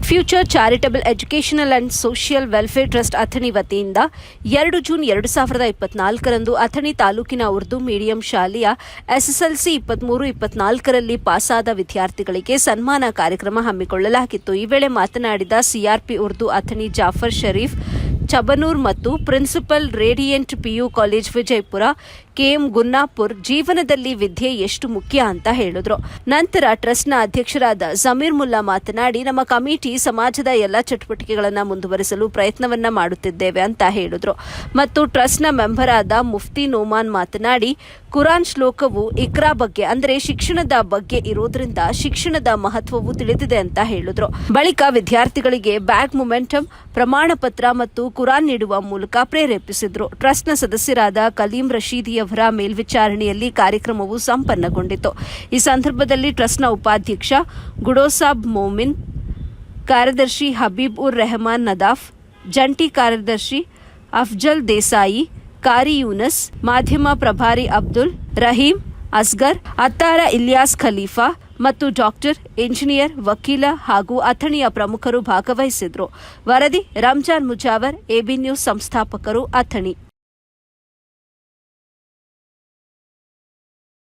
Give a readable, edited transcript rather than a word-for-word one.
Bright future charitable educational and social welfare trust Athani ವತಿಯಿಂದ 2 June 2024ರಂದು ಅಥಣಿ ತಾಲೂಕಿನ ಉರ್ದು ಮೀಡಿಯಂ ಶಾಲೆಯ ಎಸ್ಎಸ್ಎಲ್ಸಿ 23-24ರಲ್ಲಿ ಪಾಸಾದ ವಿದ್ಯಾರ್ಥಿಗಳಿಗೆ ಸನ್ಮಾನ ಕಾರ್ಯಕ್ರಮ ಹಮ್ಮಿಕೊಳ್ಳಲಾಗಿತ್ತು. ಈ ವೇಳೆ ಮಾತನಾಡಿದ ಸಿಆರ್ಪಿ ಉರ್ದು ಅಥಣಿ ಜಾಫರ್ ಶರೀಫ್ ಚಬನೂರ್ ಮತ್ತು principal Radiant PU college Vijayapura KM Gunnapur ಜೀವನದಲ್ಲಿ ವಿದ್ಯೆ ಎಷ್ಟು ಮುಖ್ಯ ಅಂತ ಹೇಳಿದ್ರು. ನಂತರ ಟ್ರಸ್ಟ್ನ ಅಧ್ಯಕ್ಷರಾದ ಜಮೀರ್ ಮುಲ್ಲಾ ಮಾತನಾಡಿ, ನಮ್ಮ ಕಮಿಟಿ ಸಮಾಜದ ಎಲ್ಲ ಚಟುವಟಿಕೆಗಳನ್ನು ಮುಂದುವರಿಸಲು ಪ್ರಯತ್ನವನ್ನ ಮಾಡುತ್ತಿದ್ದೇವೆ ಅಂತ ಹೇಳಿದ್ರು. ಮತ್ತು ಟ್ರಸ್ಟ್ನ ಮೆಂಬರ್ ಆದ ಮುಫ್ತಿ ನೋಮಾನ್ ಮಾತನಾಡಿ, ಕುರಾನ್ ಶ್ಲೋಕವು ಇಕ್ರಾ ಬಗ್ಗೆ ಅಂದರೆ ಶಿಕ್ಷಣದ ಬಗ್ಗೆ ಇರೋದ್ರಿಂದ ಶಿಕ್ಷಣದ ಮಹತ್ವವು ತಿಳಿದಿದೆ ಅಂತ ಹೇಳಿದ್ರು. ಬಳಿಕ ವಿದ್ಯಾರ್ಥಿಗಳಿಗೆ ಬ್ಯಾಗ್ ಮೊಮೆಂಟಮ್ ಪ್ರಮಾಣ ಪತ್ರ ಮತ್ತು ಕುರಾನ್ ನೀಡುವ ಮೂಲಕ ಪ್ರೇರೇಪಿಸಿದ್ರು. ಟ್ರಸ್ಟ್ನ ಸದಸ್ಯರಾದ ಕಲೀಂ ರಶೀದಿಯವರ ಮೇಲ್ವಿಚಾರಣೆಯಲ್ಲಿ ಕಾರ್ಯಕ್ರಮವು ಸಂಪನ್ನಗೊಂಡಿತು. ಈ ಸಂದರ್ಭದಲ್ಲಿ ಟ್ರಸ್ಟ್ನ ಉಪಾಧ್ಯಕ್ಷ ಗುಡೋಸಾಬ್ ಮೋಮಿನ್, ಕಾರ್ಯದರ್ಶಿ ಹಬೀಬ್ ಉರ್ ರೆಹಮಾನ್ ನದಾಫ್, ಜಂಟಿ ಕಾರ್ಯದರ್ಶಿ ಅಫ್ಜಲ್ ದೇಸಾಯಿ, ಕಾರಿ ಯೂನಸ್, ಮಾಧ್ಯಮ ಪ್ರಭಾರಿ ಅಬ್ದುಲ್ ರಹೀಂ ಅಸ್ಗರ್, ಅತ್ತಾರ ಇಲಿಯಾಸ್ ಖಲೀಫಾ ಮತ್ತು ಡಾಕ್ಟರ್, ಇಂಜಿನಿಯರ್, ವಕೀಲ ಹಾಗೂ ಅಥಣಿಯ ಪ್ರಮುಖರು ಭಾಗವಹಿಸಿದ್ರು. ವರದಿ ರಂಜಾನ್ ಮುಜಾವರ್, ಎಬಿ ನ್ಯೂಸ್ ಸಂಸ್ಥಾಪಕರು, ಅಥಣಿ.